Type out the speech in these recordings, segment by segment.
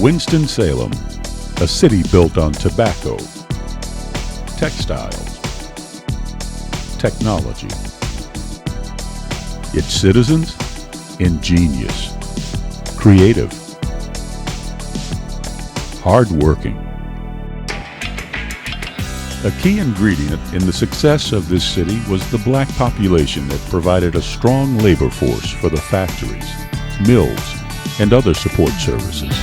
Winston-Salem, a city built on tobacco, textiles, technology. Its citizens, ingenious, creative, hardworking. A key ingredient in the success of this city was the black population that provided a strong labor force for the factories, mills, and other support services.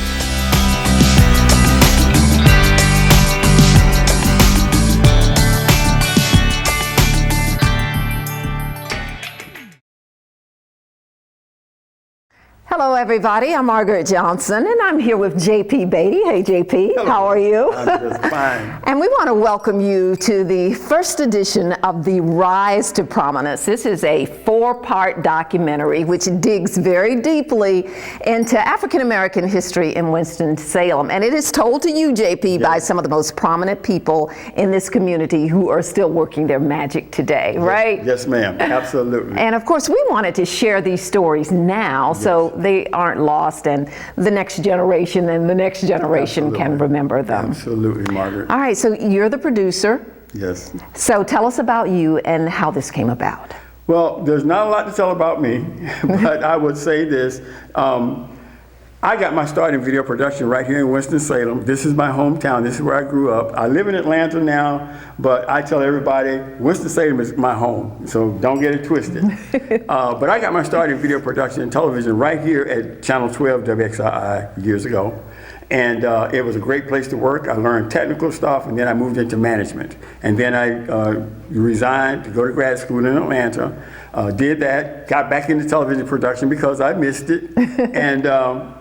Hello everybody, I'm Margaret Johnson and I'm here with JP Beatty. Hey JP, hello. How are you? I'm just fine. And we want to welcome you to the first edition of the Rise to Prominence. This is a 4-part documentary which digs very deeply into African-American history in Winston-Salem. And it is told to you, JP, by some of the most prominent people in this community who are still working their magic today, right? Yes, ma'am, absolutely. And of course, we wanted to share these stories now so they aren't lost and the next generation and the next generation can remember them. Absolutely, Margaret. All right, so you're the producer. Yes. So tell us about you and how this came about. Well, there's not a lot to tell about me, but I would say this. I got my start in video production right here in Winston-Salem. This is my hometown. This is where I grew up. I live in Atlanta now, but I tell everybody Winston-Salem is my home, so don't get it twisted. But I got my start in video production and television right here at Channel 12 WXII years ago. And it was a great place to work. I learned technical stuff, and then I moved into management. And then I resigned to go to grad school in Atlanta. Did that, got back into television production because I missed it. And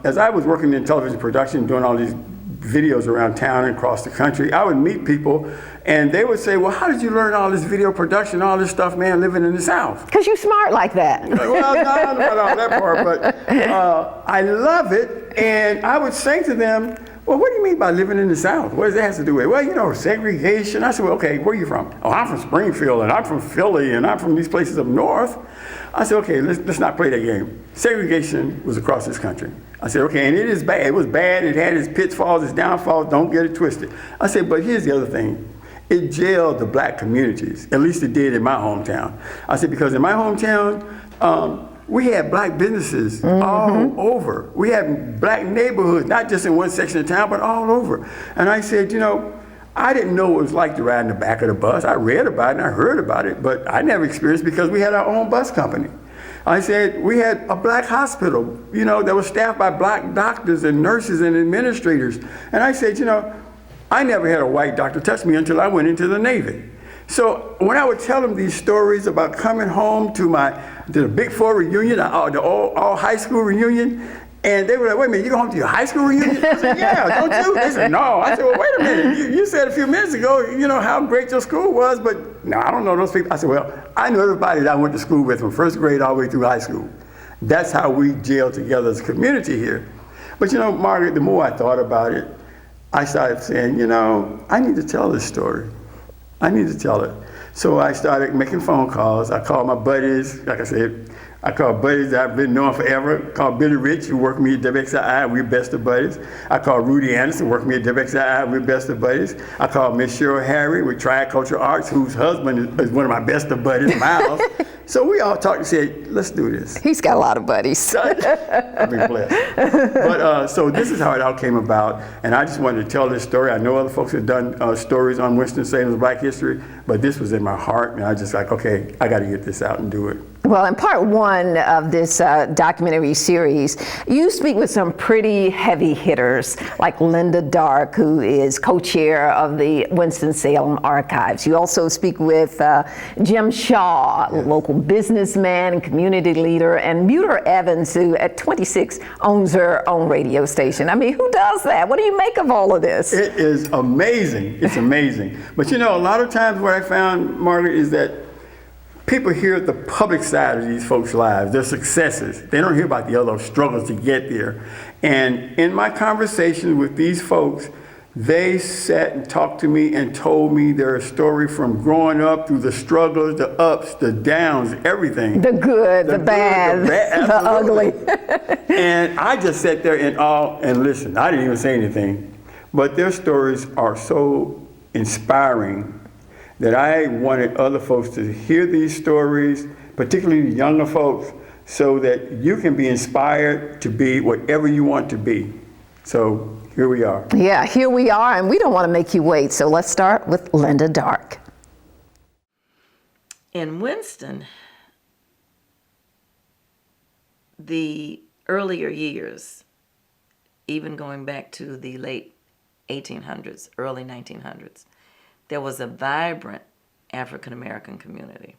as I was working in television production, doing all these videos around town and across the country, I would meet people and they would say, well, how did you learn all this video production, all this stuff, man, living in the South? Because you're smart like that. Well, no, I don't know about that part, but I love it. And I would say to them, well, what do you mean by living in the South? What does that have to do with it? Well, you know, segregation. I said, well, okay, where are you from? Oh, I'm from Springfield, and I'm from Philly, and I'm from these places up north. I said, okay, let's not play that game. Segregation was across this country. I said, okay, and it is bad. It was bad. It had its pitfalls, its downfalls. Don't get it twisted. I said, but here's the other thing. It jailed the black communities. At least it did in my hometown. I said, because in my hometown, we had black businesses all over. We had black neighborhoods, not just in one section of town, but all over. And I said, you know, I didn't know what it was like to ride in the back of the bus. I read about it and I heard about it, but I never experienced it because we had our own bus company. I said, we had a black hospital, you know, that was staffed by black doctors and nurses and administrators. And I said, you know, I never had a white doctor touch me until I went into the Navy. So when I would tell them these stories about coming home to the Big Four reunion, the all high school reunion, and they were like, wait a minute, you go home to your high school reunion? I said, yeah, don't you? They said, no. I said, well, wait a minute. You said a few minutes ago, you know, how great your school was, but no, I don't know those people. I said, well, I know everybody that I went to school with from first grade all the way through high school. That's how we gel together as a community here. But you know, Margaret, the more I thought about it, I started saying, you know, I need to tell this story. I need to tell it. So I started making phone calls. I called my buddies, like I said, I called buddies that I've been knowing forever. I called Billy Rich, who worked with me at WXII, we're best of buddies. I called Rudy Anderson, worked with me at WXII, we're best of buddies. I called Miss Cheryl Harry with Tricultural Arts, whose husband is one of my best of buddies, Miles. So we all talked and said, let's do this. He's got a lot of buddies. I've been blessed. But so this is how it all came about. And I just wanted to tell this story. I know other folks have done stories on Winston-Salem's Black History, but this was in my heart. And I just like, okay, I got to get this out and do it. Well, in part one of this documentary series, you speak with some pretty heavy hitters like Linda Dark, who is co-chair of the Winston-Salem Archives. You also speak with Jim Shaw, local businessman and community leader, and Mütter Evans, who at 26 owns her own radio station. I mean, who does that? What do you make of all of this? It is amazing. It's amazing. But you know, a lot of times what I found, Margaret, is that people hear the public side of these folks' lives, their successes. They don't hear about the other struggles to get there. And in my conversations with these folks, They sat and talked to me and told me their story from growing up through the struggles, the ups, the downs, everything. The good, the bad, the ugly. And I just sat there in awe and listened. I didn't even say anything. But their stories are so inspiring that I wanted other folks to hear these stories, particularly younger folks, so that you can be inspired to be whatever you want to be. So here we are. Yeah, here we are, and we don't want to make you wait. So let's start with Linda Dark. In Winston, the earlier years, even going back to the late 1800s, early 1900s, there was a vibrant African-American community.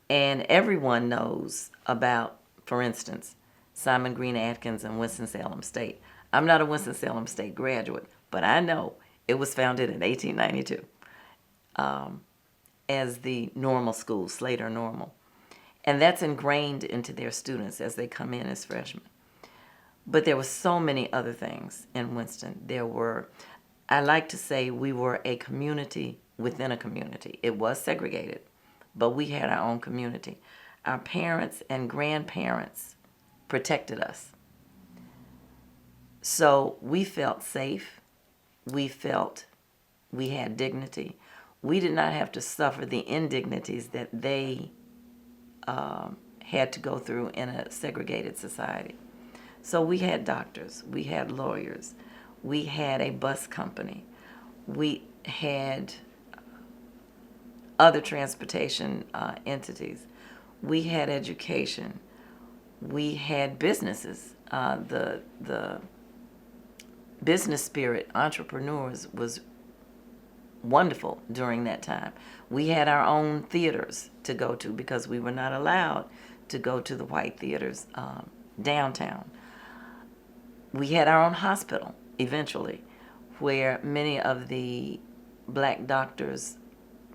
And everyone knows about, for instance, Simon Green Atkins and Winston-Salem State. I'm not a Winston-Salem State graduate, but I know it was founded in 1892 as the normal school, Slater Normal. And that's ingrained into their students as they come in as freshmen. But there were so many other things in Winston. I like to say we were a community within a community. It was segregated, but we had our own community. Our parents and grandparents protected us. So we felt safe. We felt we had dignity. We did not have to suffer the indignities that they had to go through in a segregated society. So we had doctors, we had lawyers, we had a bus company, we had other transportation entities, we had education, we had businesses. The business spirit, entrepreneurs, was wonderful during that time. We had our own theaters to go to because we were not allowed to go to the white theaters downtown. We had our own hospital eventually, where many of the black doctors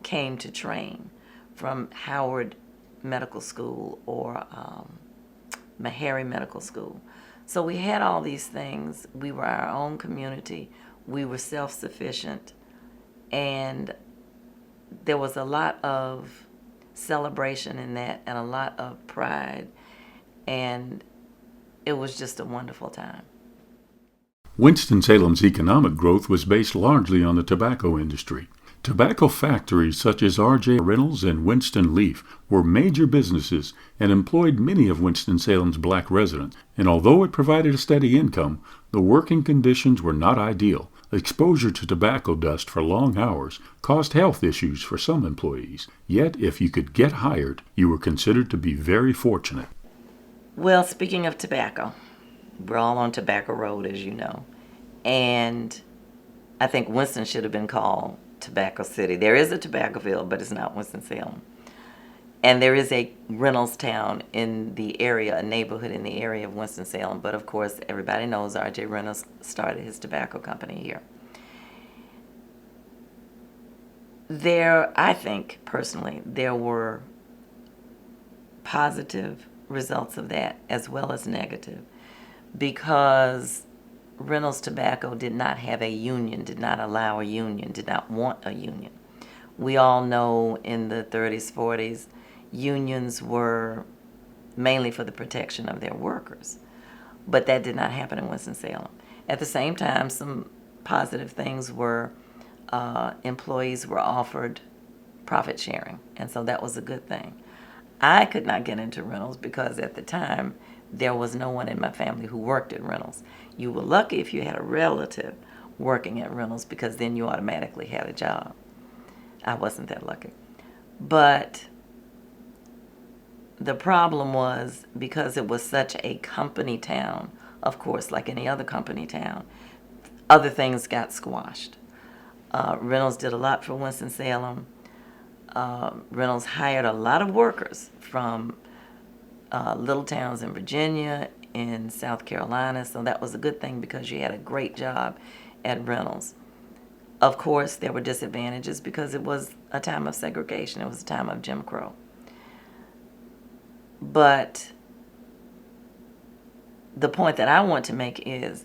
came to train from Howard Medical School or Meharry Medical School. So we had all these things. We were our own community. We were self-sufficient. And there was a lot of celebration in that and a lot of pride. And it was just a wonderful time. Winston-Salem's economic growth was based largely on the tobacco industry. Tobacco factories such as R.J. Reynolds and Winston Leaf were major businesses and employed many of Winston-Salem's black residents. And although it provided a steady income, the working conditions were not ideal. Exposure to tobacco dust for long hours caused health issues for some employees. Yet, if you could get hired, you were considered to be very fortunate. Well, speaking of tobacco, we're all on Tobacco Road, as you know. And I think Winston should have been called Tobacco City. There is a Tobaccoville, but it's not Winston-Salem. And there is a Reynolds town in the area, a neighborhood in the area of Winston-Salem. But of course, everybody knows R.J. Reynolds started his tobacco company here. I think, personally, there were positive results of that as well as negative, because Reynolds Tobacco did not have a union, did not allow a union, did not want a union. We all know in the 30s, 40s, unions were mainly for the protection of their workers. But that did not happen in Winston-Salem. At the same time, some positive things were employees were offered profit sharing, and so that was a good thing. I could not get into Reynolds because at the time, there was no one in my family who worked at Reynolds. You were lucky if you had a relative working at Reynolds, because then you automatically had a job. I wasn't that lucky. But the problem was, because it was such a company town, of course, like any other company town, other things got squashed. Reynolds did a lot for Winston-Salem. Reynolds hired a lot of workers from little towns in Virginia, in South Carolina, so that was a good thing because you had a great job at Reynolds. Of course, there were disadvantages because it was a time of segregation. It was a time of Jim Crow. But the point that I want to make is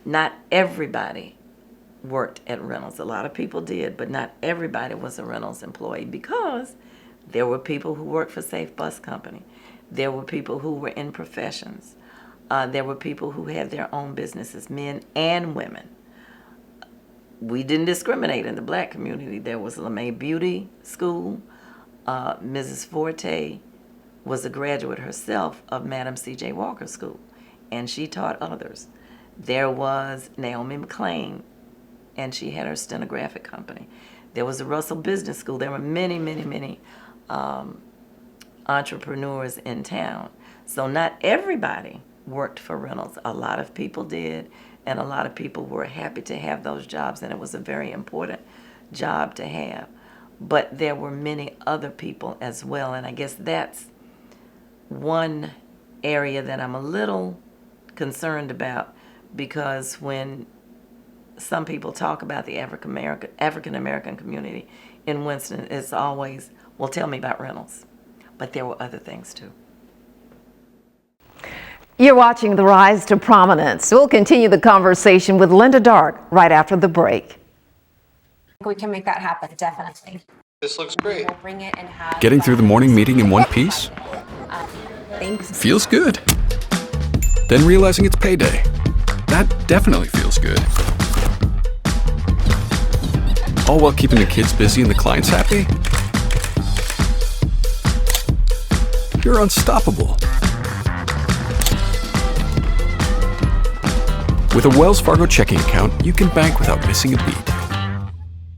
not everybody worked at Reynolds. A lot of people did, but not everybody was a Reynolds employee, because there were people who worked for Safe Bus Company. There were people who were in professions. There were people who had their own businesses, men and women. We didn't discriminate in the black community. There was LeMay Beauty School. Mrs. Forte was a graduate herself of Madam C.J. Walker School, and she taught others. There was Naomi McLean, and she had her stenographic company. There was the Russell Business School. There were many, many, many entrepreneurs in town. So not everybody worked for Reynolds. A lot of people did, and a lot of people were happy to have those jobs, and it was a very important job to have. But there were many other people as well, and I guess that's one area that I'm a little concerned about, because when some people talk about the African American community in Winston, it's always, well, tell me about Reynolds. But there were other things too. You're watching The Rise to Prominence. We'll continue the conversation with Linda Dark right after the break. We can make that happen, definitely. This looks great. We'll bring it and have Getting through the morning meeting in one piece? Thanks. Feels good. Then realizing it's payday. That definitely feels good. All while keeping the kids busy and the clients happy? You're unstoppable. With a Wells Fargo checking account, you can bank without missing a beat.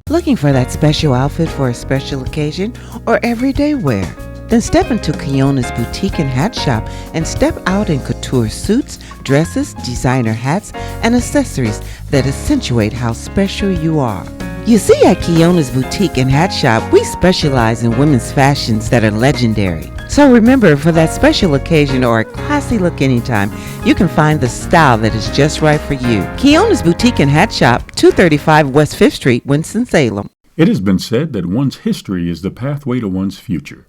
Looking for that special outfit for a special occasion or everyday wear? Then step into Kiona's boutique and hat shop and step out in couture suits, dresses, designer hats, and accessories that accentuate how special you are. You see, at Kiona's boutique and hat shop, we specialize in women's fashions that are legendary. So remember, for that special occasion or a classy look anytime, you can find the style that is just right for you. Kiona's boutique and hat shop, 235 West 5th Street, Winston-Salem. It has been said that one's history is the pathway to one's future.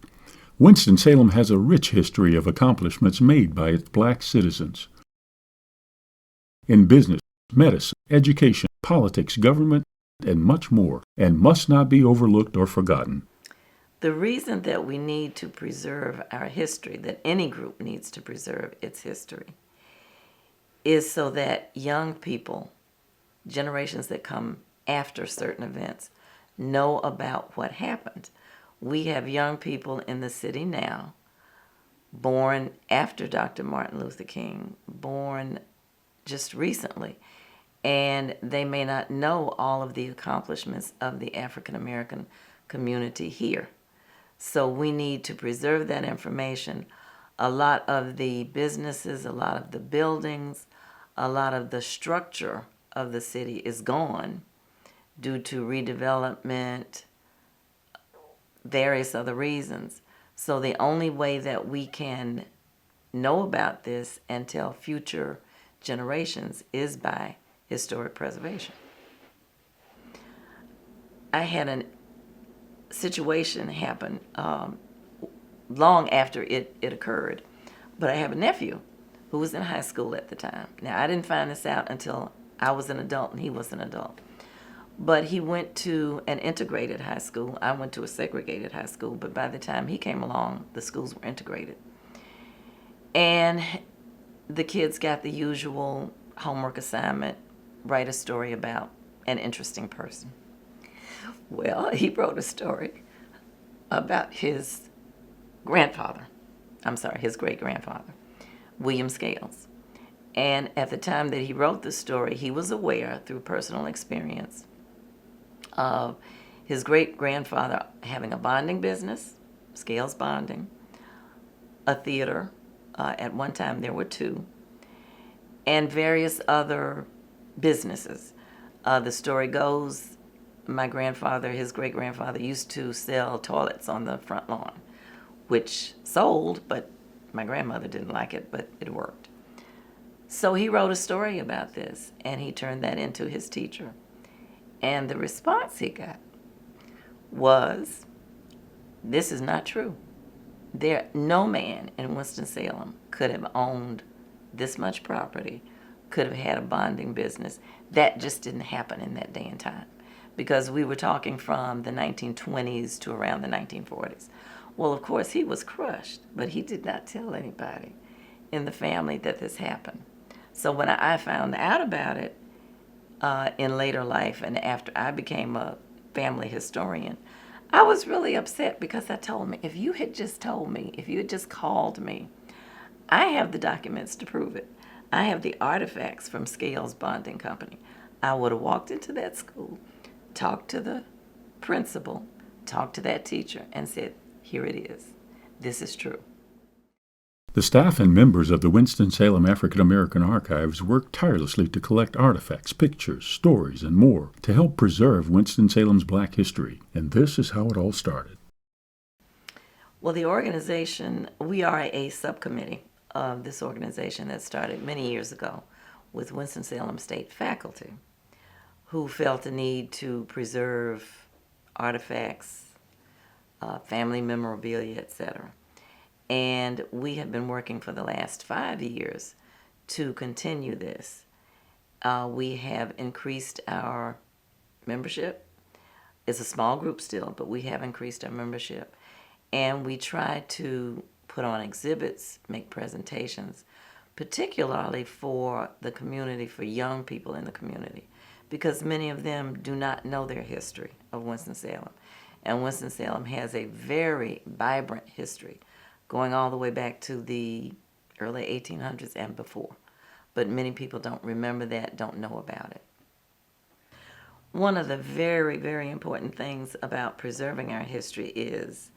Winston-Salem has a rich history of accomplishments made by its black citizens in business, medicine, education, politics, government, and much more, and must not be overlooked or forgotten. The reason that we need to preserve our history, that any group needs to preserve its history, is so that young people, generations that come after certain events, know about what happened. We have young people in the city now, born after Dr. Martin Luther King, born just recently, and they may not know all of the accomplishments of the African American community here. So we need to preserve that information. A lot of the businesses, a lot of the buildings, a lot of the structure of the city is gone due to redevelopment, various other reasons. So the only way that we can know about this and tell future generations is by historic preservation. I had a situation happen long after it occurred, but I have a nephew who was in high school at the time. Now, I didn't find this out until I was an adult and he was an adult. But he went to an integrated high school. I went to a segregated high school, but by the time he came along, the schools were integrated. And the kids got the usual homework assignment, write a story about an interesting person. Well, he wrote a story about his grandfather. I'm sorry, his great-grandfather, William Scales. And at the time that he wrote the story, he was aware through personal experience of his great-grandfather having a bonding business, Scales Bonding, a theater, at one time there were two, and various other businesses. The story goes, my grandfather, his great-grandfather, used to sell toilets on the front lawn, which sold, but my grandmother didn't like it, but it worked. So he wrote a story about this, and he turned that into his teacher. And the response he got was, this is not true. No man in Winston-Salem could have owned this much property, could have had a bonding business. That just didn't happen in that day and time, because we were talking from the 1920s to around the 1940s. Well, of course, he was crushed, but he did not tell anybody in the family that this happened. So when I found out about it in later life and after I became a family historian, I was really upset, because I told me, if you had just told me, if you had just called me, I have the documents to prove it. I have the artifacts from Scales Bonding Company. I would have walked into that school, talked to the principal, talked to that teacher, and said, here it is. This is true. The staff and members of the Winston-Salem African-American Archives worked tirelessly to collect artifacts, pictures, stories, and more to help preserve Winston-Salem's Black history. And this is how it all started. Well, the organization, we are a subcommittee of this organization that started many years ago with Winston-Salem State faculty who felt the need to preserve artifacts, family memorabilia, etc. And we have been working for the last 5 years to continue this. We have increased our membership. It's a small group still, but we have increased our membership. And we try to put on exhibits, make presentations, particularly for the community, for young people in the community, because many of them do not know their history of Winston-Salem. And Winston-Salem has a very vibrant history, going all the way back to the early 1800s and before. But many people don't remember that, don't know about it. One of the very, very important things about preserving our history is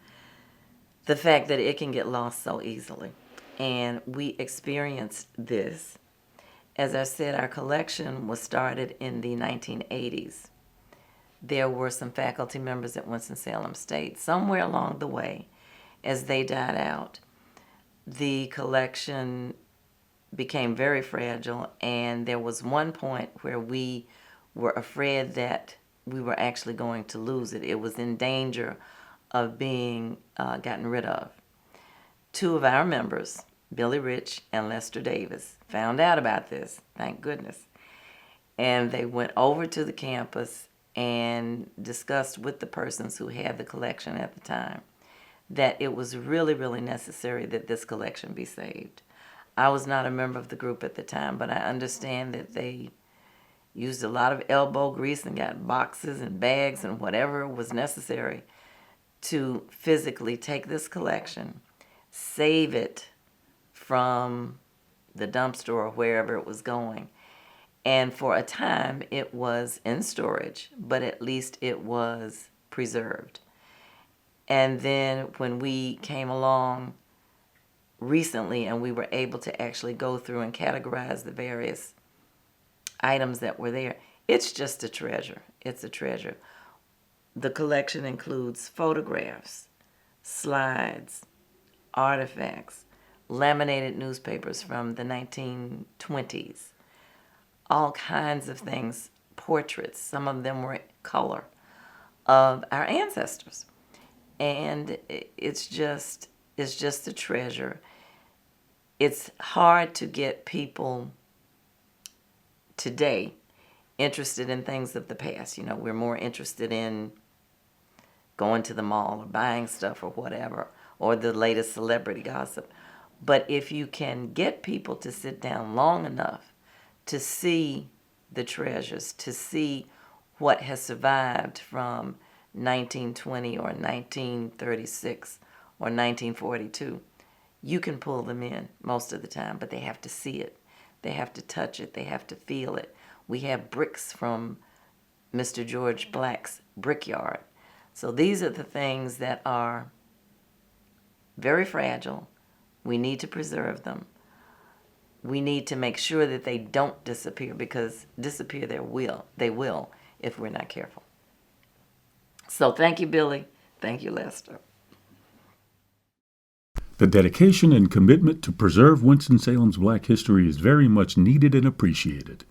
the fact that it can get lost so easily. And we experienced this. As I said, our collection was started in the 1980s. There were some faculty members at Winston-Salem State. Somewhere along the way, as they died out, the collection became very fragile, and there was one point where we were afraid that we were actually going to lose it. It was in danger of being gotten rid of. Two of our members, Billy Rich and Lester Davis, found out about this, thank goodness. And they went over to the campus and discussed with the persons who had the collection at the time that it was really, really necessary that this collection be saved. I was not a member of the group at the time, but I understand that they used a lot of elbow grease and got boxes and bags and whatever was necessary to physically take this collection, save it from the dumpster or wherever it was going. And for a time, it was in storage, but at least it was preserved. And then when we came along recently and we were able to actually go through and categorize the various items that were there, it's just a treasure. It's a treasure. The collection includes photographs, slides, artifacts, laminated newspapers from the 1920s, all kinds of things, portraits, some of them were color, of our ancestors. And it's just a treasure. It's hard to get people today interested in things of the past. You know, we're more interested in going to the mall or buying stuff or whatever, or the latest celebrity gossip. But if you can get people to sit down long enough to see the treasures, to see what has survived from 1920 or 1936 or 1942, you can pull them in most of the time, but they have to see it. They have to touch it. They have to feel it. We have bricks from Mr. George Black's brickyard. So these are the things that are very fragile. We need to preserve them. We need to make sure that they don't disappear, because disappear they will if we're not careful. So thank you, Billy. Thank you, Lester. The dedication and commitment to preserve Winston-Salem's Black history is very much needed and appreciated.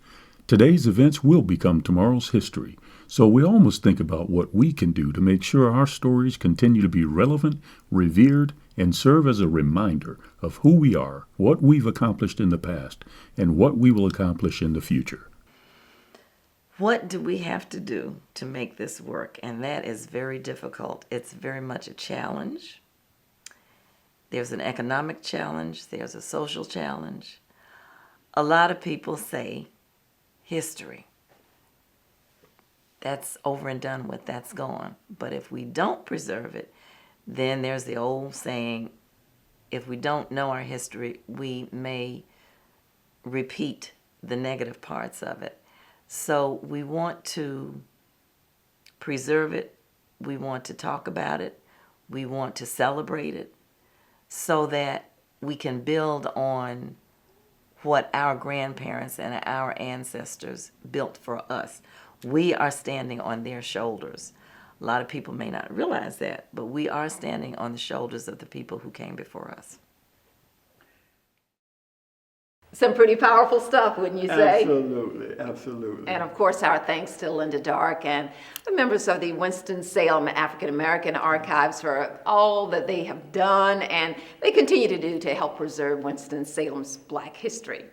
Today's events will become tomorrow's history, so we all must think about what we can do to make sure our stories continue to be relevant, revered, and serve as a reminder of who we are, what we've accomplished in the past, and what we will accomplish in the future. What do we have to do to make this work? And that is very difficult. It's very much a challenge. There's an economic challenge. There's a social challenge. A lot of people say history. That's over and done with. That's gone. But if we don't preserve it, then there's the old saying, if we don't know our history, we may repeat the negative parts of it. So we want to preserve it, we want to talk about it, we want to celebrate it so that we can build on what our grandparents and our ancestors built for us. We are standing on their shoulders. A lot of people may not realize that, but we are standing on the shoulders of the people who came before us. Some pretty powerful stuff, wouldn't you say? Absolutely, absolutely. And of course, our thanks to Linda Dark and the members of the Winston-Salem African-American Archives for all that they have done and they continue to do to help preserve Winston-Salem's Black history.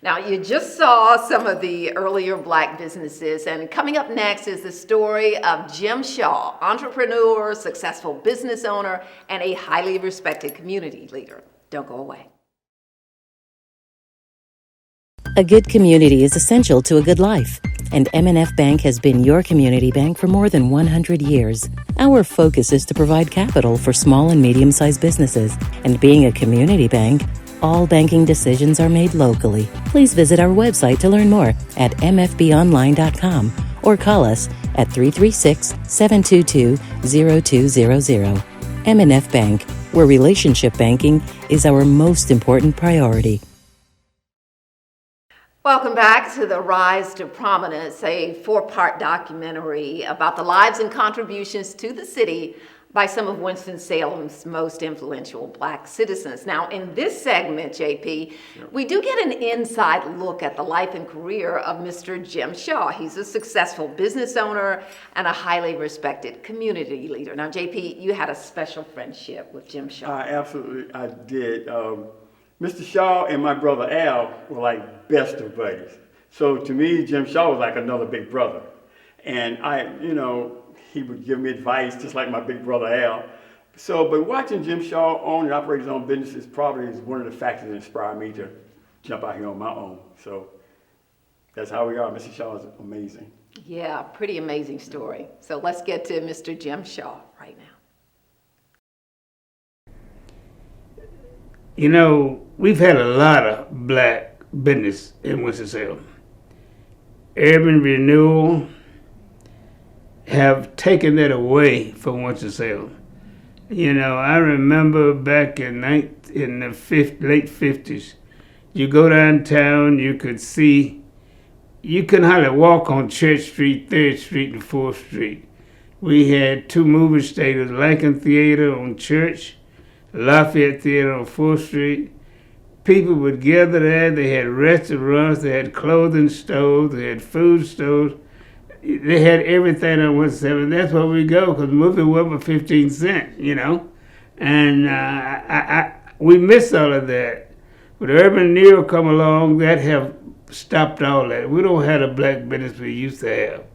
Now, you just saw some of the earlier Black businesses, and coming up next is the story of Jim Shaw, entrepreneur, successful business owner, and a highly respected community leader. Don't go away. A good community is essential to a good life, and M&F Bank has been your community bank for more than 100 years. Our focus is to provide capital for small and medium-sized businesses, and being a community bank, all banking decisions are made locally. Please visit our website to learn more at mfbonline.com or call us at 336-722-0200. M&F Bank, where relationship banking is our most important priority. Welcome back to The Rise to Prominence, a four-part documentary about the lives and contributions to the city by some of Winston-Salem's most influential Black citizens. Now, in this segment, JP, we do get an inside look at the life and career of Mr. Jim Shaw. He's a successful business owner and a highly respected community leader. Now, JP, you had a special friendship with Jim Shaw. Absolutely, I did. Mr. Shaw and my brother Al were like best of buddies. So to me, Jim Shaw was like another big brother. And he would give me advice just like my big brother Al. So, but watching Jim Shaw own and operate his own businesses probably is one of the factors that inspired me to jump out here on my own. So that's how we are. Mr. Shaw is amazing. Yeah, pretty amazing story. So let's get to Mr. Jim Shaw right now. You know, we've had a lot of Black business in Winston-Salem. Urban renewal have taken that away from Winston-Salem. You know, I remember back in late 50s, you go downtown, you could see, you couldn't hardly walk on Church Street, 3rd Street, and 4th Street. We had two movie theaters, Lincoln Theater on Church, Lafayette Theater on 4th Street. People would gather there. They had restaurants, they had clothing stores, they had food stores. They had everything on Winston-Salem. That's where we go, because the movie was for 15 cents, you know. And we miss all of that. But urban renewal come along, that have stopped all that. We don't have the Black business we used to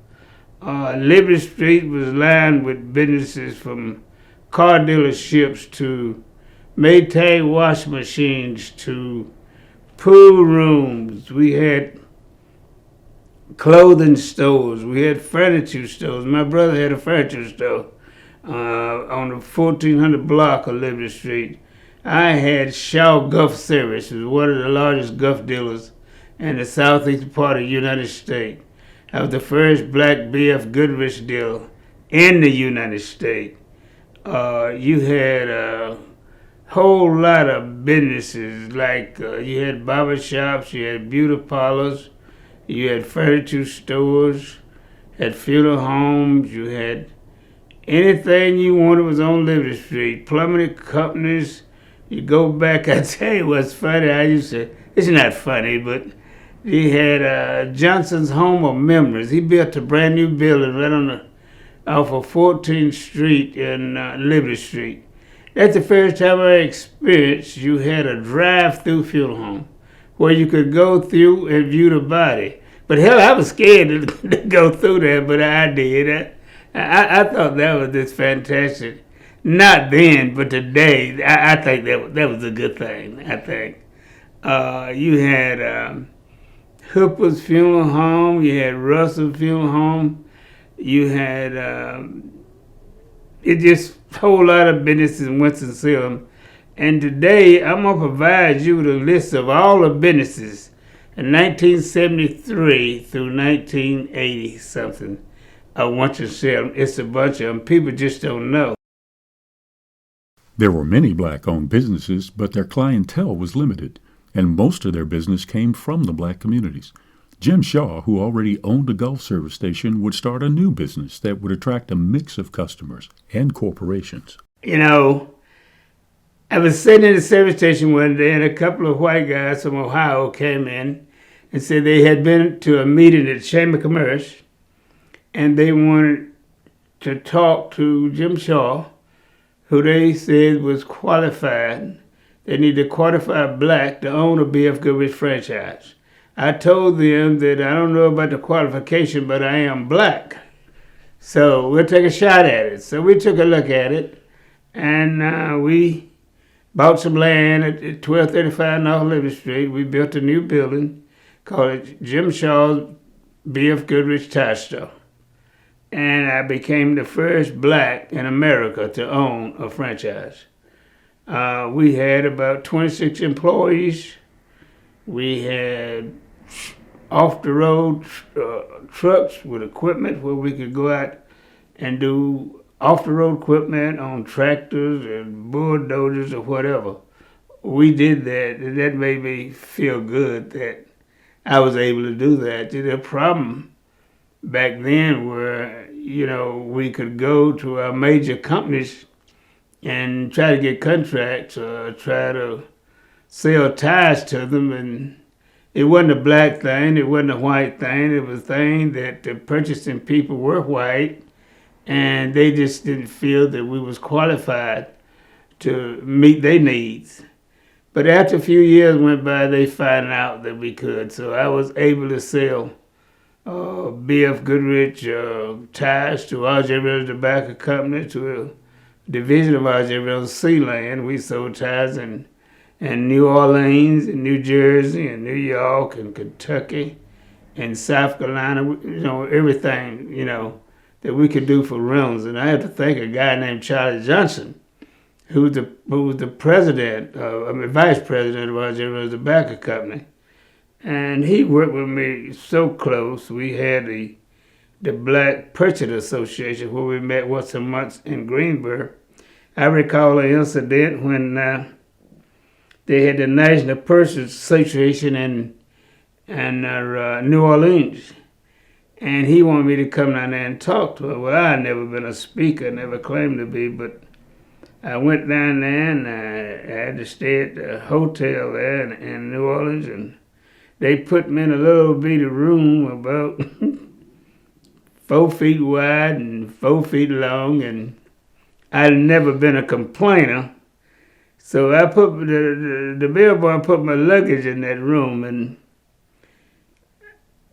have. Liberty Street was lined with businesses from car dealerships to Maytag wash machines to pool rooms. We had clothing stores. We had furniture stores. My brother had a furniture store on the 1400 block of Liberty Street. I had Shaw Gulf Service, who was one of the largest Gulf dealers in the southeastern part of the United States. I was the first Black B.F. Goodrich dealer in the United States. You had a whole lot of businesses, like you had barber shops, you had beauty parlors, you had furniture stores, had funeral homes, you had anything you wanted was on Liberty Street. Plumbing companies, you go back, I tell you what's funny, it's not funny, but he had Johnson's Home of Memories. He built a brand new building right off of 14th Street and Liberty Street. That's the first time I experienced you had a drive-through funeral home where you could go through and view the body. But hell, I was scared to go through there, but I did. I thought that was just fantastic. Not then, but today, I think that was a good thing, I think. You had Hooper's Funeral Home, you had Russell Funeral Home, you had it just a whole lot of businesses in Winston-Salem. And today, I'm going to provide you with a list of all the businesses in 1973 through 1980-something of Winston-Salem. It's a bunch of them. People just don't know. There were many black-owned businesses, but their clientele was limited, and most of their business came from the black communities. Jim Shaw, who already owned a Gulf service station, would start a new business that would attract a mix of customers and corporations. You know, I was sitting in the service station one day, and a couple of white guys from Ohio came in and said they had been to a meeting at the Chamber of Commerce, and they wanted to talk to Jim Shaw, who they said was qualified. They needed a qualified black to own a B.F. Goodrich franchise. I told them that I don't know about the qualification, but I am black. So we'll take a shot at it. So we took a look at it, and we bought some land at 1235 North Liberty Street. We built a new building called Jim Shaw's B.F. Goodrich Tire Store. And I became the first black in America to own a franchise. We had about 26 employees. We had off-the-road trucks with equipment where we could go out and do off-the-road equipment on tractors and bulldozers or whatever. We did that, and that made me feel good that I was able to do that. The problem back then were, you know, we could go to our major companies and try to get contracts or try to sell tires to them, and it wasn't a black thing, it wasn't a white thing, it was a thing that the purchasing people were white, and they just didn't feel that we was qualified to meet their needs. But after a few years went by, they found out that we could. So I was able to sell B.F. Goodrich tires to R.J. Reynolds Tobacco Company, to a division of R.J. Reynolds Sealand. We sold tires in New Orleans, and New Jersey, and New York, and Kentucky, and South Carolina, you know, everything, you know, that we could do for rentals. And I have to thank a guy named Charlie Johnson, who was the president, vice president of R.J. Reynolds Tobacco Company. And he worked with me so close. We had the Black Purchasers Association where we met once a month in Greensboro. I recall an incident when they had the National Purchasers Association in New Orleans. And he wanted me to come down there and talk to her. Well, I had never been a speaker, never claimed to be, but I went down there and I had to stay at the hotel there in New Orleans, and they put me in a little bitty room about 4 feet wide and 4 feet long, and I'd never been a complainer. So I put the bellboy put my luggage in that room, and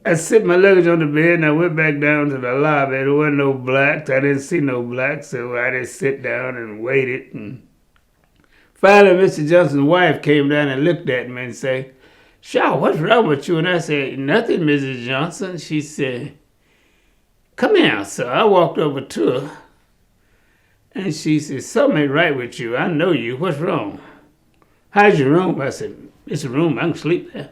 I set my luggage on the bed, and I went back down to the lobby. There wasn't no blacks. I didn't see no blacks, so I just sit down and waited. And finally, Mr. Johnson's wife came down and looked at me and said, "Shaw, what's wrong with you?" And I said, "Nothing, Mrs. Johnson." She said, "Come here." So I walked over to her, and she said, "Something ain't right with you. I know you. What's wrong? How's your room?" I said, "It's a room. I can sleep there."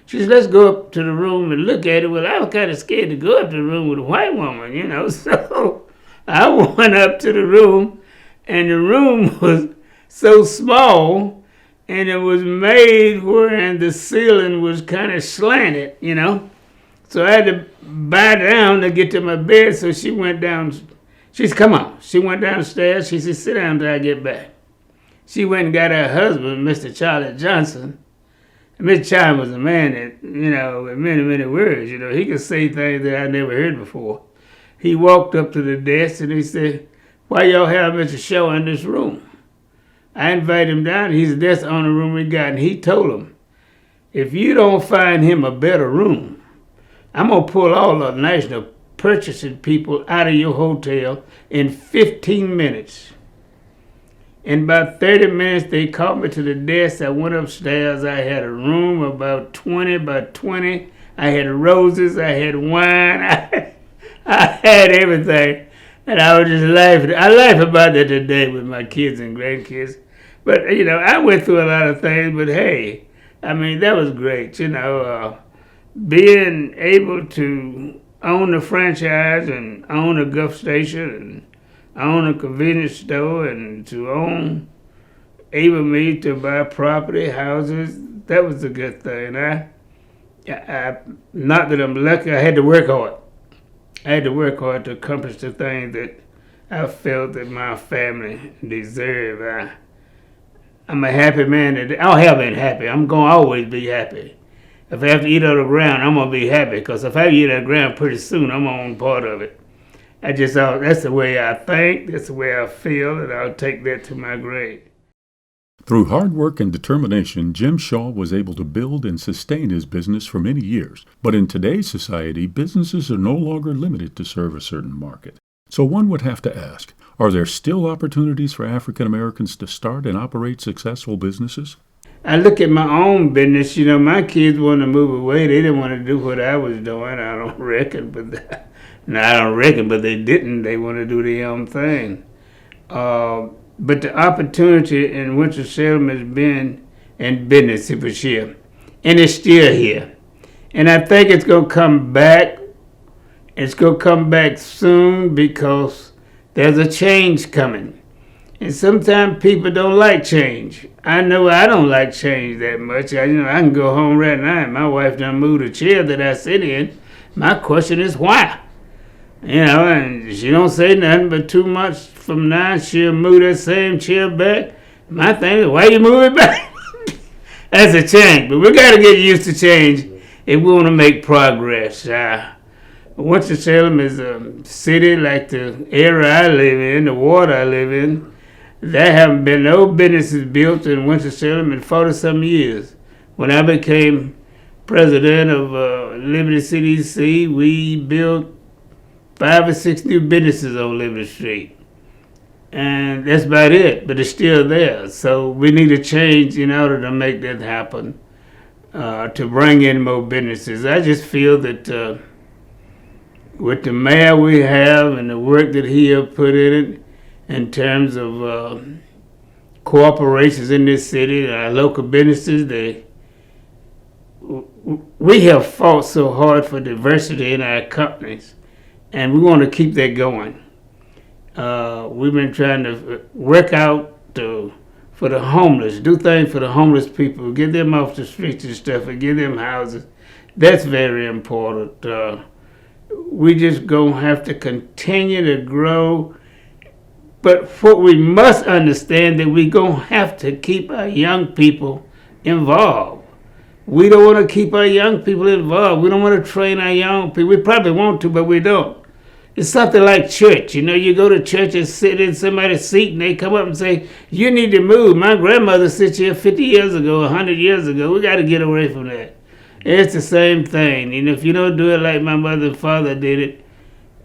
She said, "Let's go up to the room and look at it." Well, I was kind of scared to go up to the room with a white woman, you know. So I went up to the room, and the room was so small, and it was made where the ceiling was kind of slanted, you know. So I had to bow down to get to my bed. So she went down. She said, "Come on." She went downstairs. She said, "Sit down until I get back." She went and got her husband, Mr. Charlie Johnson. And Mr. Charlie was a man that, you know, with many, many words, you know. He could say things that I never heard before. He walked up to the desk and he said, "Why y'all have Mr. Shaw in this room?" I invited him down. He said, that's the only room we got. And he told him, if you don't find him a better room, I'm going to pull all the national purchasing people out of your hotel in 15 minutes. In about 30 minutes, they called me to the desk. I went upstairs. I had a room about 20 by 20. I had roses. I had wine. I had everything. And I was just laughing. I laugh about that today with my kids and grandkids. But, you know, I went through a lot of things. But, hey, I mean, that was great. You know, being able to own a franchise and own a Gulf station and own a convenience store and to own, able me to buy property, houses, that was a good thing. Not that I'm lucky, I had to work hard. I had to work hard to accomplish the things that I felt that my family deserved. I'm a happy man today. I have been happy. I'm going to always be happy. If I have to eat on the ground, I'm going to be happy, because if I eat on the ground pretty soon, I'm on part of it. That's the way I think, that's the way I feel, and I'll take that to my grave. Through hard work and determination, Jim Shaw was able to build and sustain his business for many years. But in today's society, businesses are no longer limited to serve a certain market. So one would have to ask, are there still opportunities for African Americans to start and operate successful businesses? I look at my own business. You know, my kids wanted to move away. They didn't want to do what I was doing, I don't reckon. But they didn't. They want to do their own thing. But the opportunity in Winston-Salem has been in business, it was here. And it's still here. And I think it's going to come back. It's going to come back soon, because there's a change coming. And sometimes people don't like change. I know I don't like change that much. I can go home right now and my wife done moved a chair that I sit in. My question is why? You know, and she don't say nothing, but 2 months from now, she'll move that same chair back. My thing is, why you move it back? That's a change, but we got to get used to change if we want to make progress. Winston-Salem is a city like the area I live in, the water I live in. There haven't been no businesses built in Winston-Salem in 40-some years. When I became president of Liberty CDC, we built 5 or 6 new businesses on Liberty Street. And that's about it, but it's still there. So we need to change in order to make that happen, to bring in more businesses. I just feel that with the mayor we have and the work that he has put in it, in terms of corporations in this city, our local businesses, we have fought so hard for diversity in our companies. And we want to keep that going. We've been trying to work out for the homeless, do things for the homeless people, get them off the streets and stuff, and give them houses. That's very important. We just gonna have to continue to grow. But what we must understand that we gonna have to keep our young people involved. We don't want to keep our young people involved. We don't want to train our young people. We probably want to, but we don't. It's something like church. You know, you go to church and sit in somebody's seat and they come up and say, you need to move. My grandmother sat here 50 years ago, 100 years ago. We got to get away from that. It's the same thing. And if you don't do it like my mother and father did it,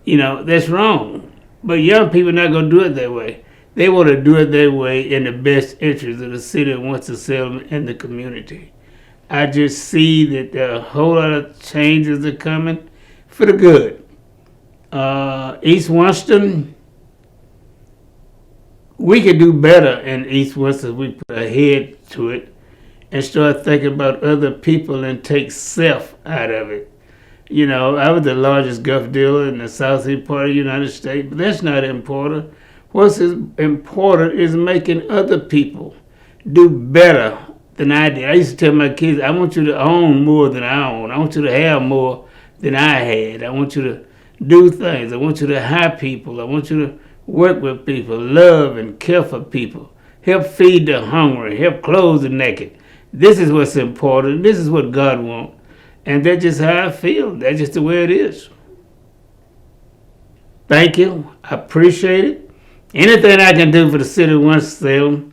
you know, that's wrong. But young people are not going to do it that way. They want to do it their way in the best interest of the city of Winston-Salem and the community. I just see that a whole lot of changes are coming for the good. East Winston, we could do better in East Winston if we put a head to it and start thinking about other people and take self out of it. You know, I was the largest Gulf dealer in the southeast part of the United States, but that's not important. What's important is making other people do better than I did. I used to tell my kids, I want you to own more than I own. I want you to have more than I had. I want you to do things. I want you to hire people. I want you to work with people, love and care for people, help feed the hungry, help clothe the naked. This is what's important. This is what God wants. And that's just how I feel. That's just the way it is. Thank you. I appreciate it. Anything I can do for the city of Winston-Salem,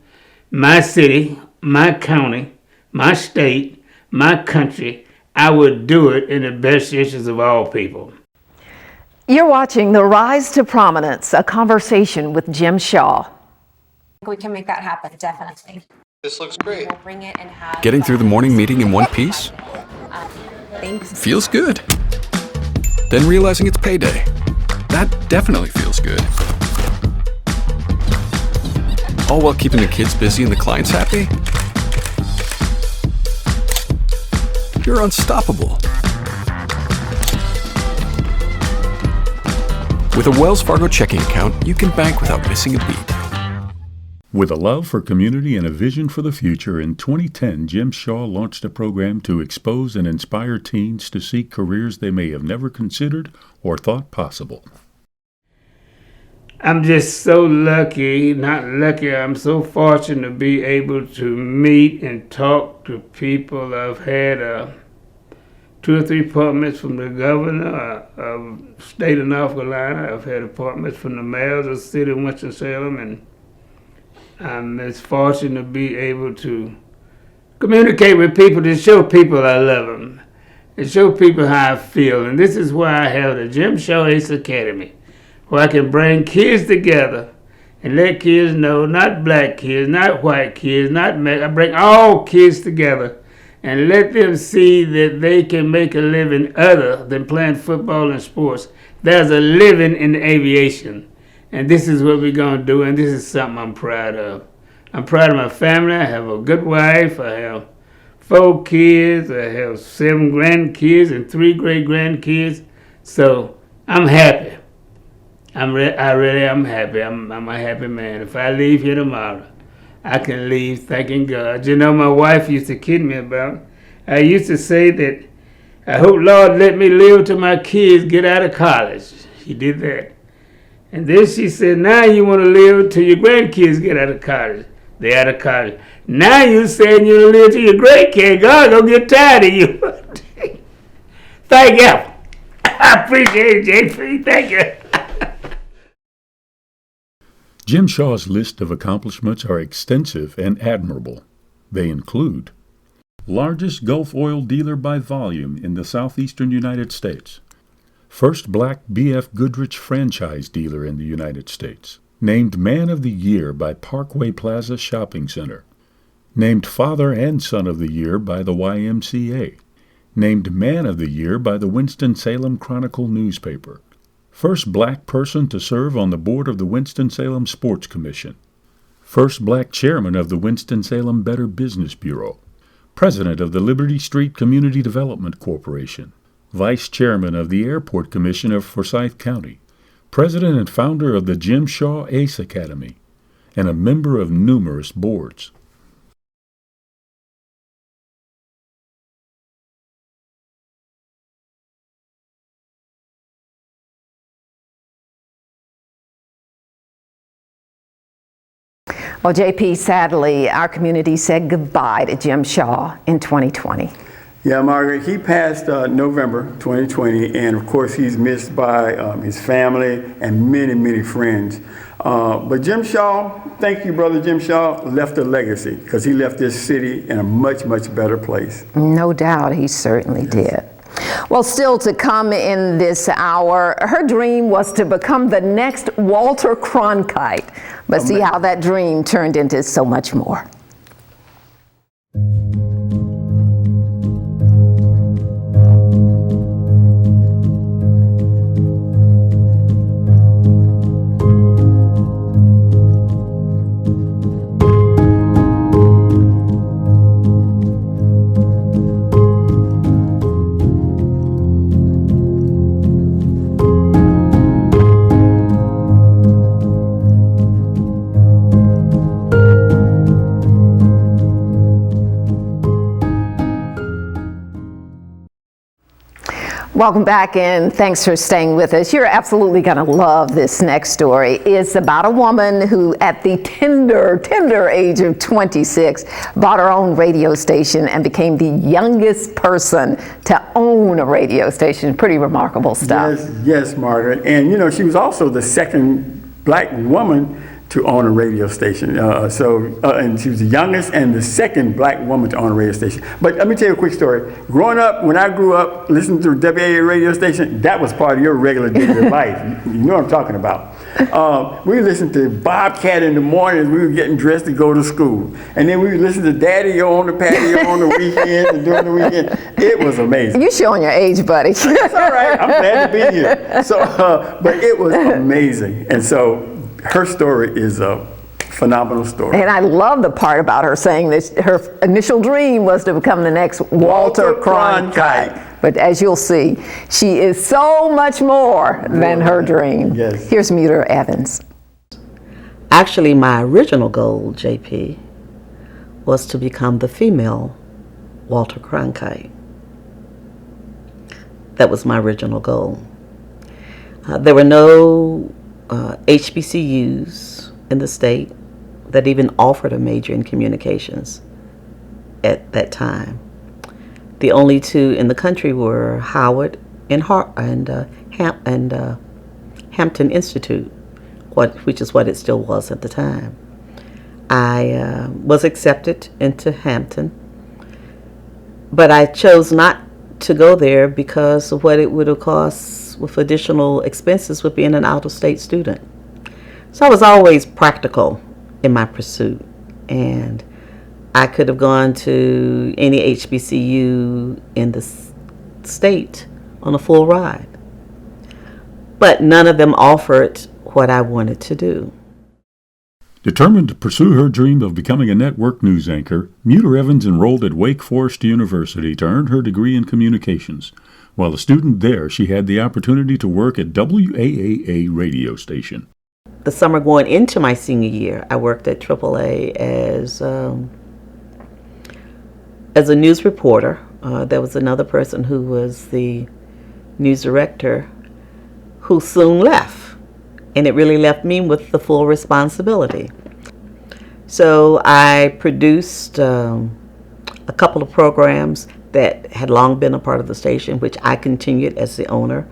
my city, my county, my state, my country, I would do it in the best interests of all people. You're watching The Rise to Prominence, a conversation with Jim Shaw. We can make that happen, definitely. This looks great. We'll bring it and have Getting through the morning meeting in one piece Thanks. feels good. Then realizing it's payday. That definitely feels good. All while keeping the kids busy and the clients happy. You're unstoppable. With a Wells Fargo checking account, you can bank without missing a beat. With a love for community and a vision for the future, in 2010, Jim Shaw launched a program to expose and inspire teens to seek careers they may have never considered or thought possible. I'm just so lucky, not lucky, I'm so fortunate to be able to meet and talk to people. I've had 2 or 3 appointments from the governor of the state of North Carolina. I've had appointments from the mayors of the city of Winston-Salem, and I'm as fortunate to be able to communicate with people, to show people I love them, and show people how I feel. And this is why I have the Jim Shaw Ace Academy, where I can bring kids together and let kids know, not black kids, not white kids, I bring all kids together and let them see that they can make a living other than playing football and sports. There's a living in aviation. And this is what we're going to do, and this is something I'm proud of. I'm proud of my family. I have a good wife. I have 4 kids. I have 7 grandkids and 3 great-grandkids. So I'm happy. I really am happy. I'm a happy man. If I leave here tomorrow, I can leave thanking God. You know, my wife used to kid me about, I used to say that, I hope Lord let me live till my kids get out of college. She did that. And then she said, now you want to live till your grandkids get out of college. They out of college. Now you saying you want to live till your grandkids. God gonna get tired of you. Thank you. I appreciate it, JP. Thank you. Jim Shaw's list of accomplishments are extensive and admirable. They include largest Gulf oil dealer by volume in the southeastern United States, first black B.F. Goodrich franchise dealer in the United States, named Man of the Year by Parkway Plaza Shopping Center, named Father and Son of the Year by the YMCA, named Man of the Year by the Winston-Salem Chronicle newspaper, first black person to serve on the board of the Winston-Salem Sports Commission, first black chairman of the Winston-Salem Better Business Bureau, president of the Liberty Street Community Development Corporation, Vice Chairman of the Airport Commission of Forsyth County, President and founder of the Jim Shaw Ace Academy, and a member of numerous boards. Well, JP, sadly, our community said goodbye to Jim Shaw in 2020. Yeah, Margaret, he passed November 2020, and of course he's missed by his family and many, many friends. But Jim Shaw, thank you, brother Jim Shaw, left a legacy because he left this city in a much, much better place. No doubt, he certainly did. Well, still to come in this hour, her dream was to become the next Walter Cronkite. But see how that dream turned into so much more. Welcome back, and thanks for staying with us. You're absolutely going to love this next story. It's about a woman who, at the tender age of 26, bought her own radio station and became the youngest person to own a radio station. Pretty remarkable stuff. Yes, Margaret. And you know, she was also the second black woman to own a radio station. And she was the youngest and the second black woman to own a radio station. But let me tell you a quick story. Growing up, when I grew up listening to a WAA radio station, that was part of your regular daily life. You know what I'm talking about. We listened to Bobcat in the mornings. We were getting dressed to go to school. And then we would listen to Daddy on the patio on the weekend and during the weekend. It was amazing. You're showing your age, buddy. That's all right. I'm glad to be here. So, but it was amazing. And so her story is a phenomenal story. And I love the part about her saying that her initial dream was to become the next Walter Cronkite. But as you'll see, she is so much more than her dream. Yes. Here's Mütter Evans. Actually, my original goal, JP, was to become the female Walter Cronkite. That was my original goal. There were no HBCUs in the state that even offered a major in communications at that time. The only two in the country were Howard and Hampton Institute, which is what it still was at the time. I was accepted into Hampton, but I chose not to go there because of what it would have cost with additional expenses with being an out-of-state student. So I was always practical in my pursuit, and I could have gone to any HBCU in the state on a full ride, but none of them offered what I wanted to do. Determined to pursue her dream of becoming a network news anchor, Mütter Evans enrolled at Wake Forest University to earn her degree in communications. While a student there, she had the opportunity to work at WAAA radio station. The summer going into my senior year, I worked at AAA as a news reporter. There was another person who was the news director who soon left, and it really left me with the full responsibility. So I produced a couple of programs that had long been a part of the station, which I continued as the owner.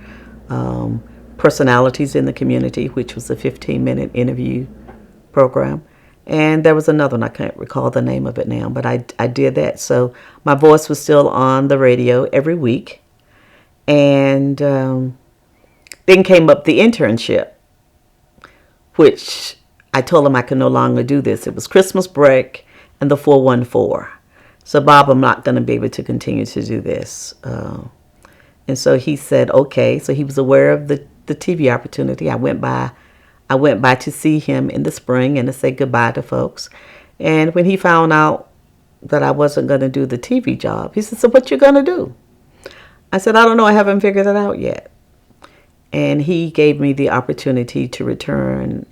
Personalities in the Community, which was a 15-minute interview program. And there was another one, I can't recall the name of it now, but I did that. So my voice was still on the radio every week. And then came up the internship, which I told him I could no longer do this. It was Christmas break and the 414. So, Bob, I'm not going to be able to continue to do this. And so he said, okay. So he was aware of the TV opportunity. I went by to see him in the spring and to say goodbye to folks. And when he found out that I wasn't going to do the TV job, he said, so what you going to do? I said, I don't know. I haven't figured it out yet. And he gave me the opportunity to return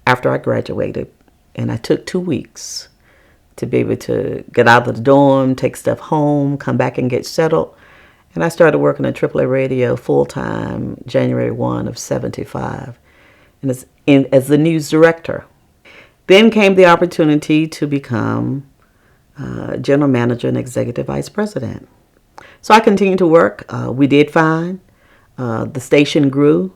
after I graduated. And I took 2 weeks to be able to get out of the dorm, take stuff home, come back and get settled. And I started working at AAA Radio full-time January 1 of 75 and as the news director. Then came the opportunity to become general manager and executive vice president. So I continued to work. We did fine. The station grew.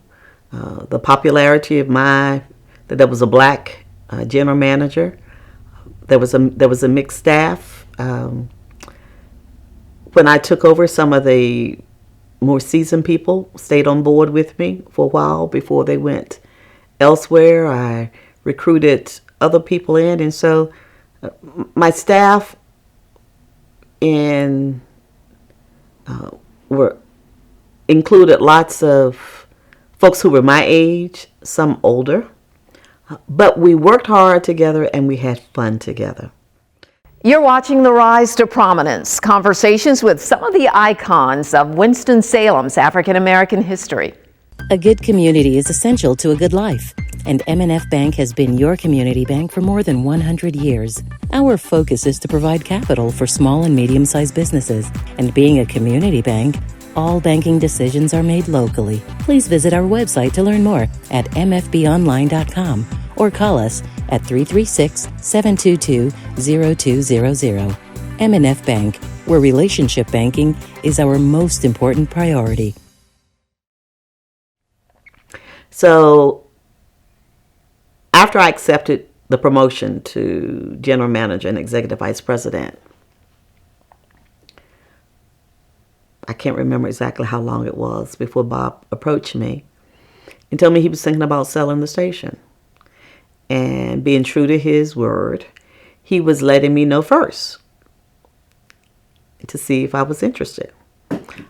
The popularity of that there was a black general manager. There was a mixed staff. When I took over, some of the more seasoned people stayed on board with me for a while before they went elsewhere. I recruited other people in, and so my staff included lots of folks who were my age, some older, but we worked hard together and we had fun together. You're watching The Rise to Prominence, conversations with some of the icons of Winston-Salem's African-American history. A good community is essential to a good life, and M&F Bank has been your community bank for more than 100 years. Our focus is to provide capital for small and medium-sized businesses, and being a community bank, all banking decisions are made locally. Please visit our website to learn more at mfbonline.com or call us at 336-722-0200. M&F Bank, where relationship banking is our most important priority. So after I accepted the promotion to general manager and executive vice president, I can't remember exactly how long it was before Bob approached me and told me he was thinking about selling the station. And being true to his word, he was letting me know first to see if I was interested.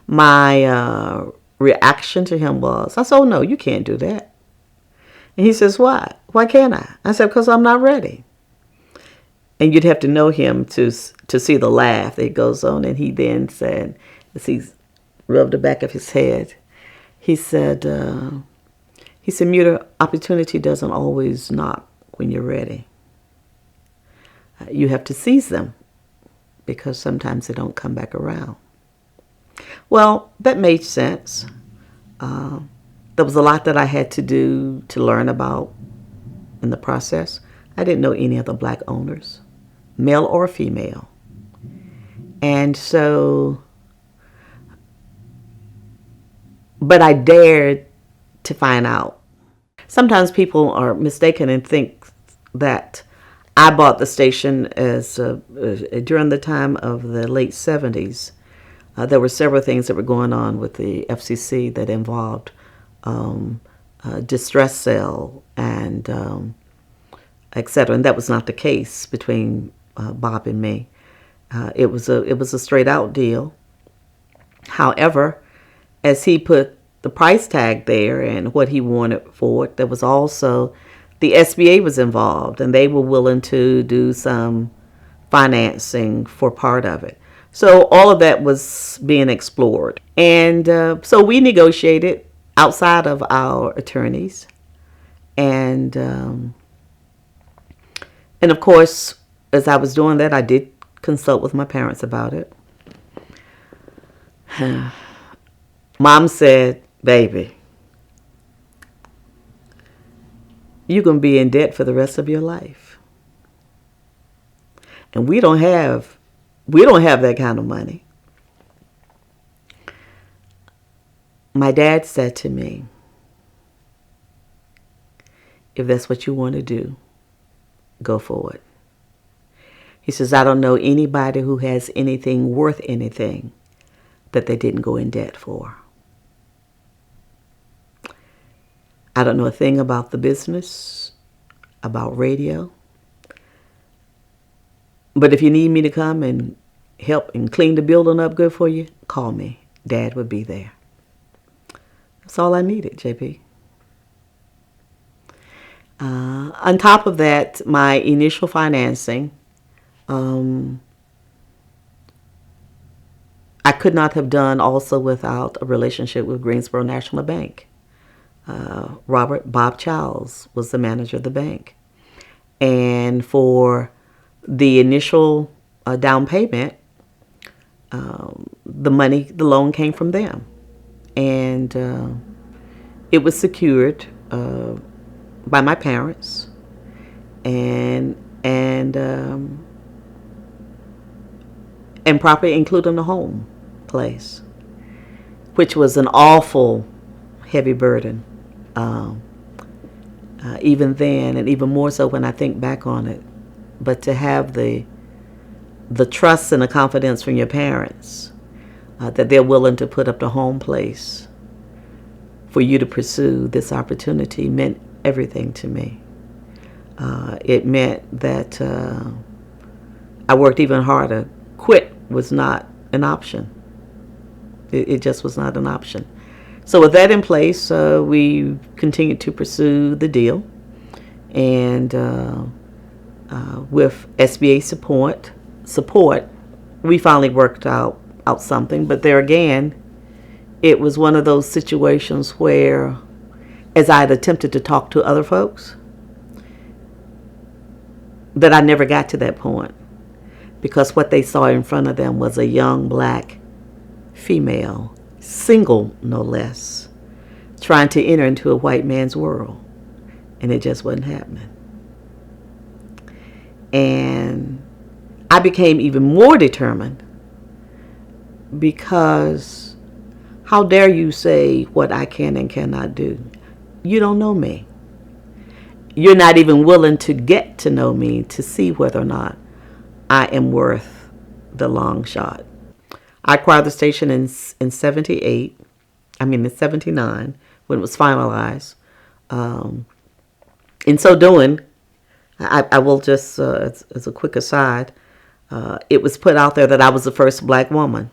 My reaction to him was, I said, oh, no, you can't do that. And he says, why? Why can't I? I said, because I'm not ready. And you'd have to know him to see the laugh that goes on. And he then said, as he rubbed the back of his head, he said, Mütter, opportunity doesn't always knock when you're ready. You have to seize them because sometimes they don't come back around. Well, that made sense. There was a lot that I had to do to learn about in the process. I didn't know any other black owners, male or female. And so, but I dared to find out. Sometimes people are mistaken and think that I bought the station as during the time of the late 70s. There were several things that were going on with the FCC that involved distress sale and et cetera. And that was not the case between Bob and me. It was a straight out deal. However, as he put the price tag there and what he wanted for it, there was also the SBA was involved, and they were willing to do some financing for part of it. So all of that was being explored. And so we negotiated outside of our attorneys. And of course, as I was doing that, I did consult with my parents about it. Mom said, baby, you're going to be in debt for the rest of your life. And we don't have that kind of money. My dad said to me, if that's what you want to do, go for it. He says, I don't know anybody who has anything worth anything that they didn't go in debt for. I don't know a thing about the business, about radio. But if you need me to come and help and clean the building up good for you, call me. Dad would be there. That's all I needed, JP. On top of that, my initial financing, I could not have done also without a relationship with Greensboro National Bank. Bob Childs was the manager of the bank. And for the initial down payment, the loan came from them. And it was secured by my parents and property, including the home place, which was an awful heavy burden. Even then, and even more so when I think back on it. But to have the trust and the confidence from your parents that they're willing to put up the home place for you to pursue this opportunity meant everything to me. It meant that I worked even harder. Quit was not an option. It just was not an option. So with that in place, we continued to pursue the deal. And with SBA support, we finally worked out something. But there again, it was one of those situations where, as I had attempted to talk to other folks, that I never got to that point. Because what they saw in front of them was a young black female, single no less, trying to enter into a white man's world. And it just wasn't happening. And I became even more determined because how dare you say what I can and cannot do? You don't know me. you're not even willing to get to know me to see whether or not I am worth the long shot. I acquired the station in 78, in 79, when it was finalized. In so doing, I will just, as a quick aside, it was put out there that I was the first black woman.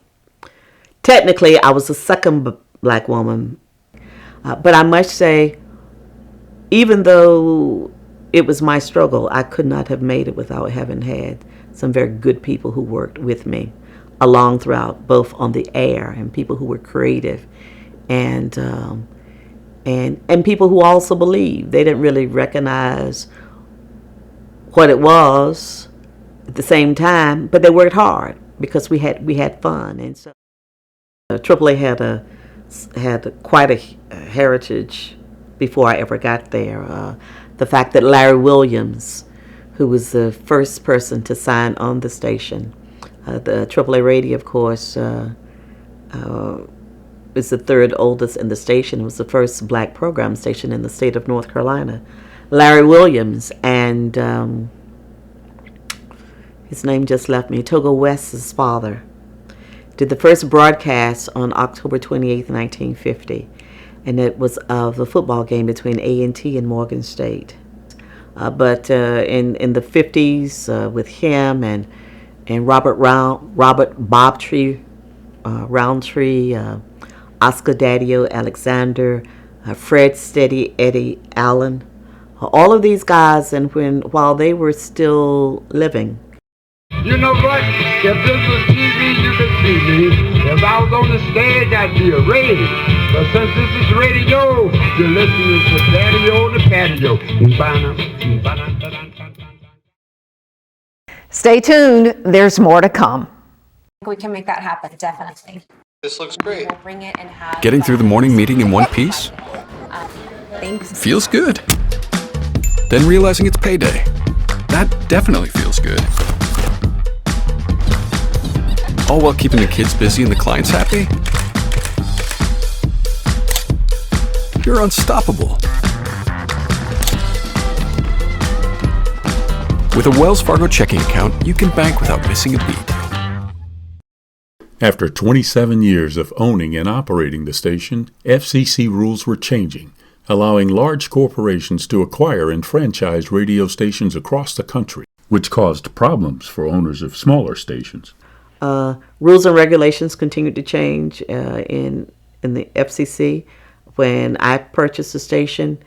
Technically, I was the second black woman. But I must say, even though it was my struggle, I could not have made it without having had some very good people who worked with me along throughout, both on the air and people who were creative, and people who also believed. They didn't really recognize what it was at the same time, but they worked hard because we had fun. And so AAA had quite a heritage before I ever got there. The fact that Larry Williams, who was the first person to sign on the station, the AAA radio, of course, is the third oldest in the station. It was the first black program station in the state of North Carolina. Larry Williams and his name just left me, Togo West's father, did the first broadcast on October 28th, 1950, and it was of the football game between A&T and Morgan State. But in the 50s, with him and Robert Bobtree, Roundtree, Oscar Daddio Alexander, Fred Steady Eddie Allen, all of these guys, and while they were still living. You know what? If this was TV, you could see me. If I was on the stage, I'd be a radio. But since this is radio, you're listening to Daddy on the Patio. Stay tuned. There's more to come. We can make that happen, definitely. This looks great. We'll bring it and have Getting through the morning meeting in one piece? Thanks. Feels good. Then realizing it's payday. That definitely feels good. All while keeping the kids busy and the clients happy? You're unstoppable. With a Wells Fargo checking account, you can bank without missing a beat. After 27 years of owning and operating the station, FCC rules were changing, allowing large corporations to acquire and franchise radio stations across the country, which caused problems for owners of smaller stations. Rules and regulations continued to change in the FCC. When I purchased the station,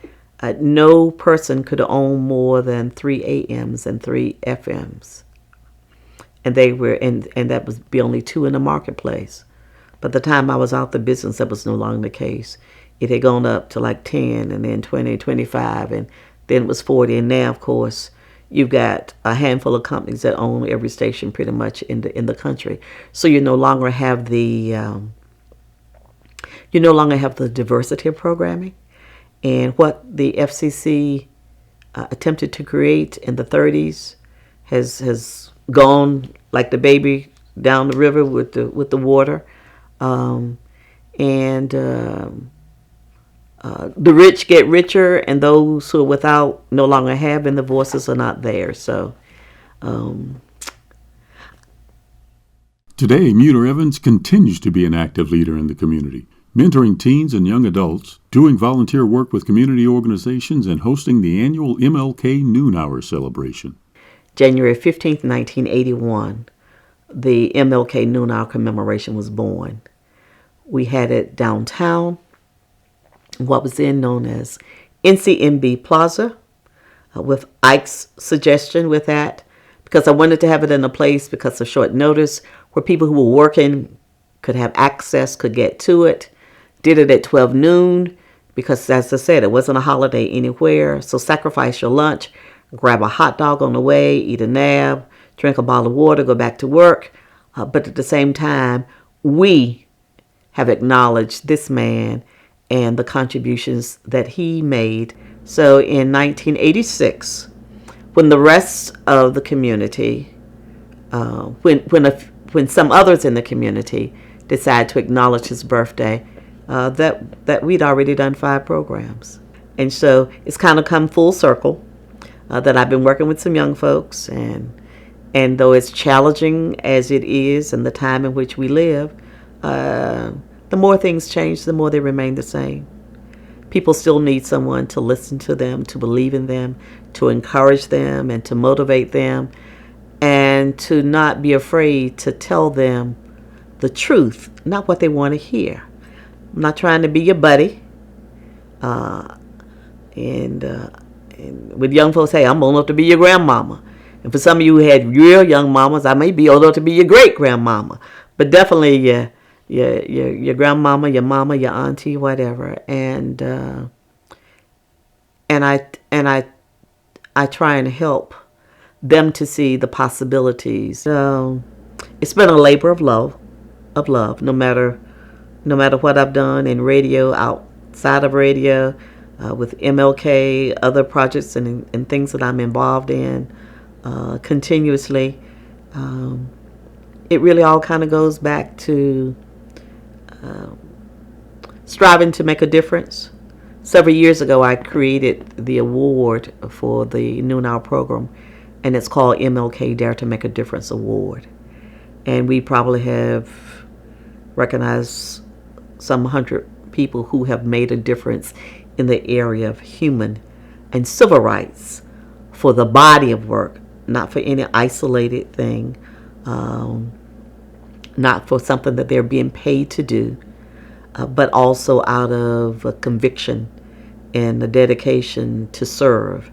no person could own more than 3 AMs and 3 FMs. And they were, and that was be only 2 in the marketplace. By the time I was out the business, that was no longer the case. It had gone up to like 10, and then 20, 25, and then it was 40. And now, of course, you've got a handful of companies that own every station pretty much in the country. So you no longer have the diversity of programming. And what the FCC attempted to create in the 30s has gone like the baby down the river with the water, the rich get richer, and those who are without no longer have, and the voices are not there. So today, Mütter Evans continues to be an active leader in the community, mentoring teens and young adults, doing volunteer work with community organizations, and hosting the annual MLK Noon Hour celebration. January 15th, 1981, the MLK Noon Hour commemoration was born. We had it downtown, what was then known as NCMB Plaza, with Ike's suggestion with that, because I wanted to have it in a place because of short notice where people who were working could have access, could get to it. Did it at 12 noon because, as I said, it wasn't a holiday anywhere. So sacrifice your lunch, grab a hot dog on the way, eat a nab, drink a bottle of water, go back to work. But at the same time, we have acknowledged this man and the contributions that he made. So in 1986, when the rest of the community, when some others in the community decided to acknowledge his birthday, that we'd already done 5 programs. And so it's kind of come full circle that I've been working with some young folks, and though it's challenging as it is in the time in which we live, the more things change, the more they remain the same. People still need someone to listen to them, to believe in them, to encourage them, and to motivate them, and to not be afraid to tell them the truth, not what they want to hear. I'm not trying to be your buddy. And with young folks, hey, I'm old enough to be your grandmama. And for some of you who had real young mamas, I may be old enough to be your great grandmama. But definitely your grandmama, your mama, your auntie, whatever. And I try and help them to see the possibilities. So it's been a labor of love, no matter what I've done in radio, outside of radio, with MLK, other projects and things that I'm involved in continuously. It really all kind of goes back to striving to make a difference. Several years ago, I created the award for the noon hour program, and it's called MLK Dare to Make a Difference Award. And we probably have recognized some 100 people who have made a difference in the area of human and civil rights for the body of work, not for any isolated thing, not for something that they're being paid to do, but also out of a conviction and a dedication to serve.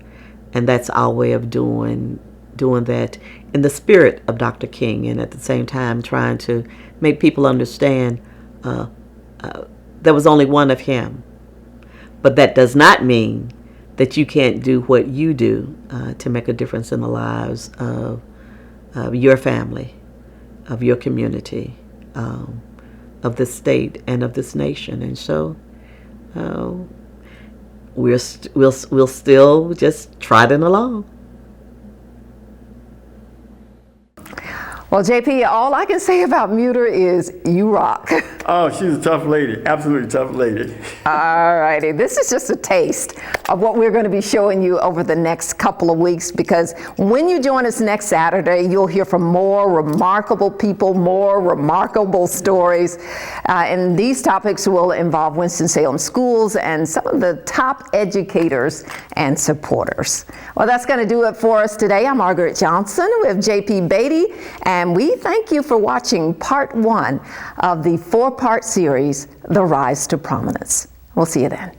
And that's our way of doing that in the spirit of Dr. King, and at the same time trying to make people understand there was only one of him. But that does not mean that you can't do what you do to make a difference in the lives of your family, of your community, of this state and of this nation. And so we'll still just trotting along. Well, JP, all I can say about Mütter is you rock. Oh, she's a tough lady, absolutely tough lady. All righty, this is just a taste of what we're going to be showing you over the next couple of weeks, because when you join us next Saturday, you'll hear from more remarkable people, more remarkable stories, and these topics will involve Winston-Salem schools and some of the top educators and supporters. Well, that's going to do it for us today. I'm Margaret Johnson with JP Beatty, and we thank you for watching part 1 of the 4-part series, The Rise to Prominence. We'll see you then.